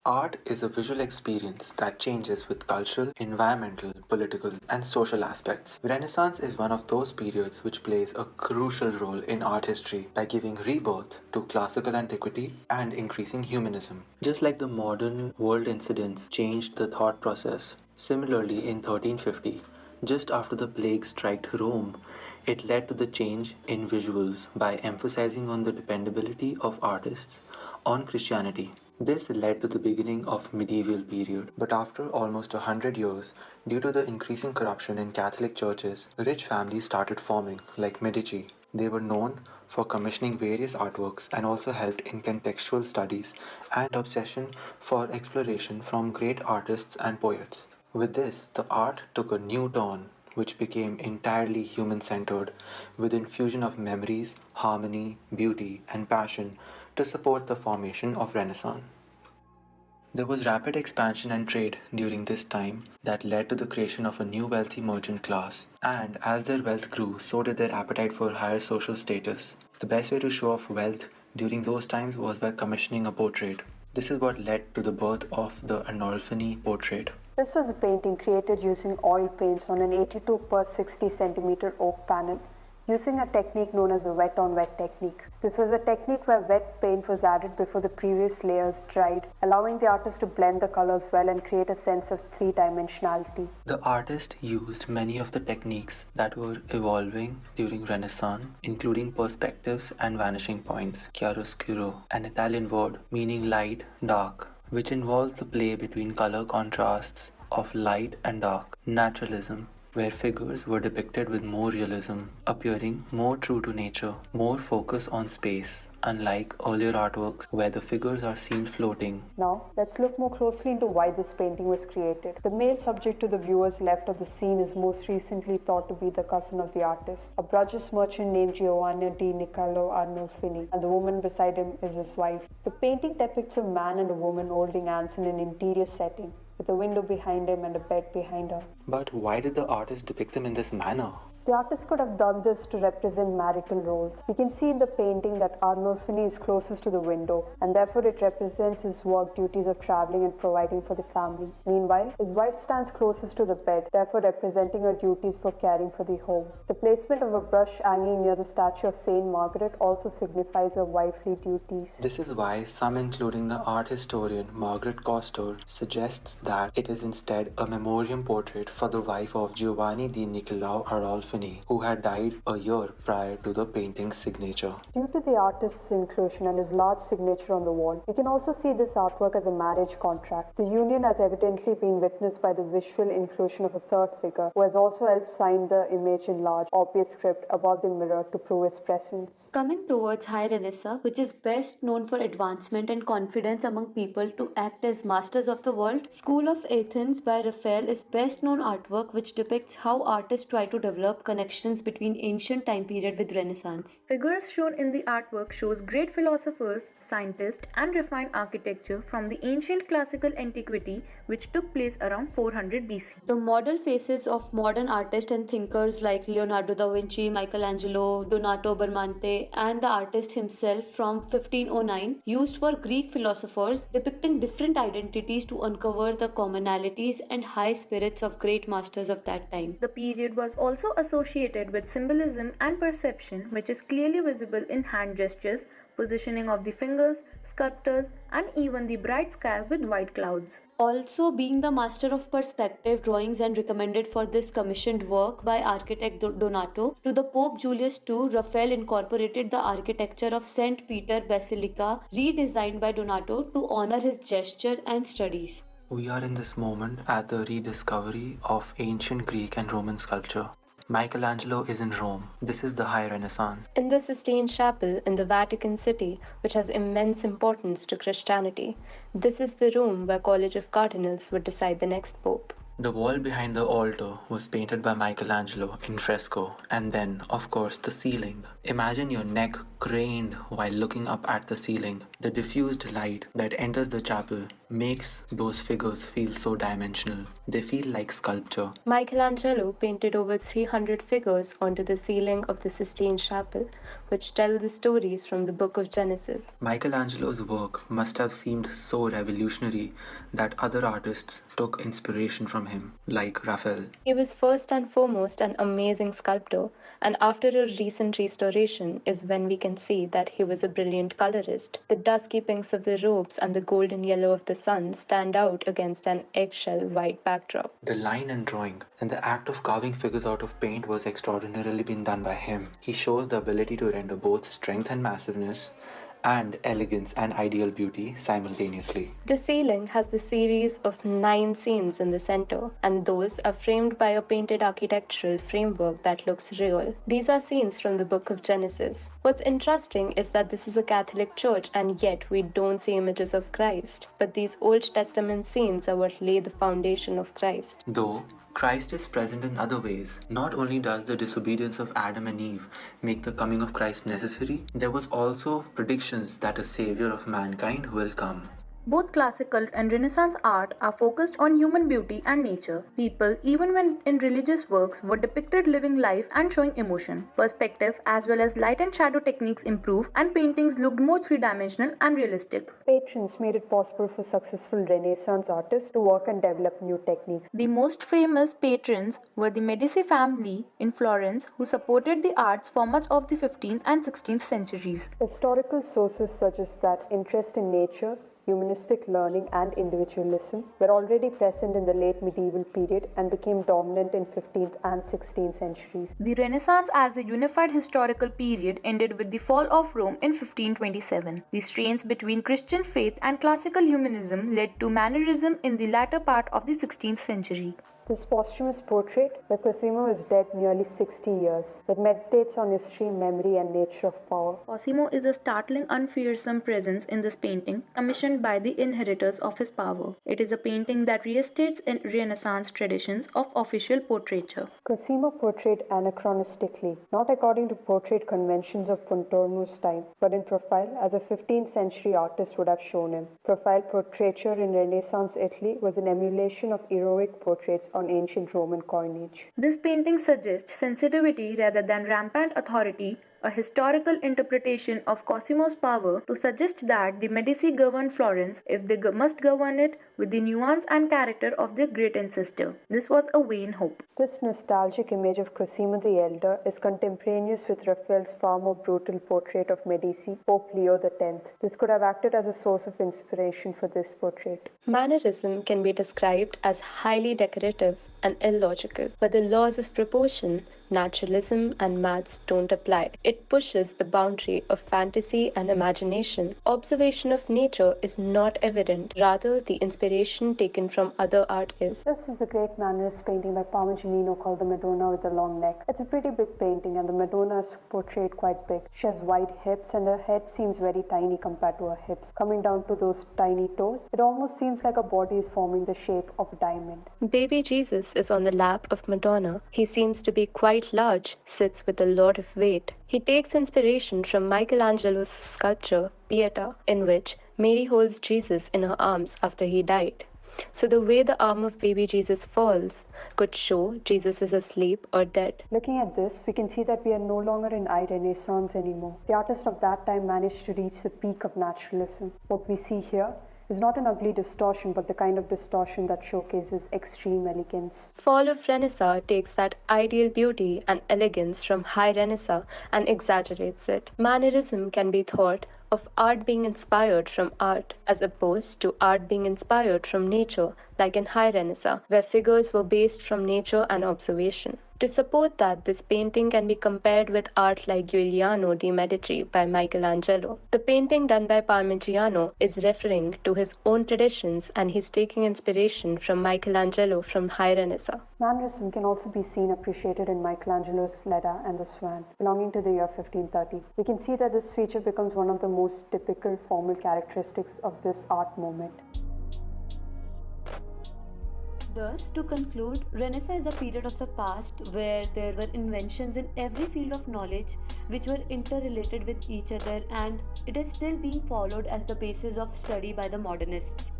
Art is a visual experience that changes with cultural, environmental, political, and social aspects. Renaissance is one of those periods which plays a crucial role in art history by giving rebirth to classical antiquity and increasing humanism. Just like the modern world incidents changed the thought process, similarly in 1350, just after the plague struck Rome, it led to the change in visuals by emphasizing on the dependability of artists on Christianity. This led to the beginning of medieval period. But after almost 100 years, due to the increasing corruption in Catholic churches, rich families started forming, like Medici. They were known for commissioning various artworks and also helped in contextual studies and obsession for exploration from great artists and poets. With this, the art took a new turn which became entirely human centered, with infusion of memories, harmony, beauty, and passion to support the formation of Renaissance. There was rapid expansion and trade during this time that led to the creation of a new wealthy merchant class, and as their wealth grew, so did their appetite for higher social status. The best way to show off wealth during those times was by commissioning a portrait. This is what led to the birth of the Arnolfini portrait. This was a painting created using oil paints on an 82 per 60 centimeter oak panel, using a technique known as the wet on wet technique. This was a technique where wet paint was added before the previous layers dried, allowing the artist to blend the colors well and create a sense of three-dimensionality. The artist used many of the techniques that were evolving during Renaissance, including perspectives and vanishing points, chiaroscuro, an Italian word meaning light, dark, which involves the play between color contrasts of light and dark, naturalism, where figures were depicted with more realism, appearing more true to nature, more focus on space, unlike earlier artworks where the figures are seen floating. Now, let's look more closely into why this painting was created. The male subject to the viewer's left of the scene is most recently thought to be the cousin of the artist, a Bruges merchant named Giovanni di Niccolo Arnolfini, and the woman beside him is his wife. The painting depicts a man and a woman holding hands in an interior setting, with a window behind him and a bed behind her. But why did the artist depict them in this manner? The artist could have done this to represent marital roles. We can see in the painting that Arnolfini is closest to the window, and therefore it represents his work duties of traveling and providing for the family. Meanwhile, his wife stands closest to the bed, therefore representing her duties for caring for the home. The placement of a brush hanging near the statue of Saint Margaret also signifies her wifely duties. This is why some, including the art historian Margaret Coster, suggests that it is instead a memoriam portrait for the wife of Giovanni di Niccolò Arnolfini, who had died a year prior to the painting's signature. Due to the artist's inclusion and his large signature on the wall, we can also see this artwork as a marriage contract. The union has evidently been witnessed by the visual inclusion of a third figure, who has also helped sign the image in large, obvious script above the mirror to prove his presence. Coming towards High Renaissance, which is best known for advancement and confidence among people to act as masters of the world, School of Athens by Raphael is best known artwork which depicts how artists try to develop connections between ancient time period with Renaissance. Figures shown in the artwork shows great philosophers, scientists, and refined architecture from the ancient classical antiquity which took place around 400 BC. The model faces of modern artists and thinkers like Leonardo da Vinci, Michelangelo, Donato Bramante, and the artist himself from 1509 used for Greek philosophers, depicting different identities to uncover the commonalities and high spirits of great masters of that time. The period was also associated with symbolism and perception, which is clearly visible in hand gestures, positioning of the fingers, sculptors, and even the bright sky with white clouds. Also, being the master of perspective drawings and recommended for this commissioned work by architect Donato to the Pope Julius II, Raphael incorporated the architecture of St. Peter Basilica, redesigned by Donato to honor his gesture and studies. We are in this moment at the rediscovery of ancient Greek and Roman sculpture. Michelangelo is in Rome. This is the High Renaissance. In the Sistine Chapel in the Vatican City, which has immense importance to Christianity, this is the room where College of Cardinals would decide the next pope. The wall behind the altar was painted by Michelangelo in fresco, and then, of course, the ceiling. Imagine your neck craned while looking up at the ceiling. The diffused light that enters the chapel makes those figures feel so dimensional. They feel like sculpture. Michelangelo painted over 300 figures onto the ceiling of the Sistine Chapel, which tell the stories from the book of Genesis. Michelangelo's work must have seemed so revolutionary that other artists took inspiration from him, like Raphael. He was first and foremost an amazing sculptor, and after a recent restoration is when we can see that he was a brilliant colorist. The dusky pinks of the robes and the golden yellow of the sun stand out against an eggshell white backdrop. The line and drawing and the act of carving figures out of paint was extraordinarily been done by him. He shows the ability to render both strength and massiveness, and elegance and ideal beauty simultaneously. The ceiling has the series of 9 scenes in the center, and those are framed by a painted architectural framework that looks real. These are scenes from the book of Genesis. What's interesting is that this is a Catholic church, and yet we don't see images of Christ. But these Old Testament scenes are what lay the foundation of Christ. Though Christ is present in other ways. Not only does the disobedience of Adam and Eve make the coming of Christ necessary, there was also predictions that a savior of mankind will come. Both classical and Renaissance art are focused on human beauty and nature. People, even when in religious works, were depicted living life and showing emotion. Perspective as well as light and shadow techniques improved, and paintings looked more three-dimensional and realistic. Patrons made it possible for successful Renaissance artists to work and develop new techniques. The most famous patrons were the Medici family in Florence, who supported the arts for much of the 15th and 16th centuries. Historical sources suggest that interest in nature, humanistic learning and individualism were already present in the late medieval period and became dominant in 15th and 16th centuries. The Renaissance as a unified historical period ended with the fall of Rome in 1527. The strains between Christian faith and classical humanism led to mannerism in the latter part of the 16th century. This posthumous portrait, where Cosimo is dead nearly 60 years, that meditates on history, memory, and nature of power. Cosimo is a startling, unfearsome presence in this painting, commissioned by the inheritors of his power. It is a painting that restates in Renaissance traditions of official portraiture. Cosimo portrayed anachronistically, not according to portrait conventions of Pontormo's time, but in profile as a 15th century artist would have shown him. Profile portraiture in Renaissance Italy was an emulation of heroic portraits on ancient Roman coinage. This painting suggests sensitivity rather than rampant authority, a historical interpretation of Cosimo's power to suggest that the Medici governed Florence if they must govern it with the nuance and character of their great ancestor. This was a vain hope. This nostalgic image of Cosimo the Elder is contemporaneous with Raphael's far more brutal portrait of Medici, Pope Leo X. This could have acted as a source of inspiration for this portrait. Mannerism can be described as highly decorative and illogical, but the laws of proportion, naturalism, and maths don't apply. It pushes the boundary of fantasy and imagination. Observation of nature is not evident, rather, the inspiration taken from other art is. This is the great mannerist painting by Parmigianino called The Madonna with the Long Neck. It's a pretty big painting, and the Madonna is portrayed quite big. She has wide hips, and her head seems very tiny compared to her hips. Coming down to those tiny toes, it almost seems like her body is forming the shape of a diamond. Baby Jesus is on the lap of Madonna. He seems to be quite large, sits with a lot of weight. He takes inspiration from Michelangelo's sculpture, Pieta, in which Mary holds Jesus in her arms after he died. So the way the arm of baby Jesus falls could show Jesus is asleep or dead. Looking at this, we can see that we are no longer in high Renaissance anymore. The artist of that time managed to reach the peak of naturalism. What we see here is not an ugly distortion, but the kind of distortion that showcases extreme elegance. Fall of Renaissance takes that ideal beauty and elegance from High Renaissance and exaggerates it. Mannerism can be thought of art being inspired from art, as opposed to art being inspired from nature, like in High Renaissance, where figures were based from nature and observation. To support that, this painting can be compared with art like Giuliano de' Medici by Michelangelo. The painting done by Parmigiano is referring to his own traditions, and he's taking inspiration from Michelangelo from High Renaissance. Mannerism can also be seen appreciated in Michelangelo's Leda and the Swan, belonging to the year 1530. We can see that this feature becomes one of the most typical formal characteristics of this art movement. Thus, to conclude, Renaissance is a period of the past where there were inventions in every field of knowledge which were interrelated with each other, and it is still being followed as the basis of study by the modernists.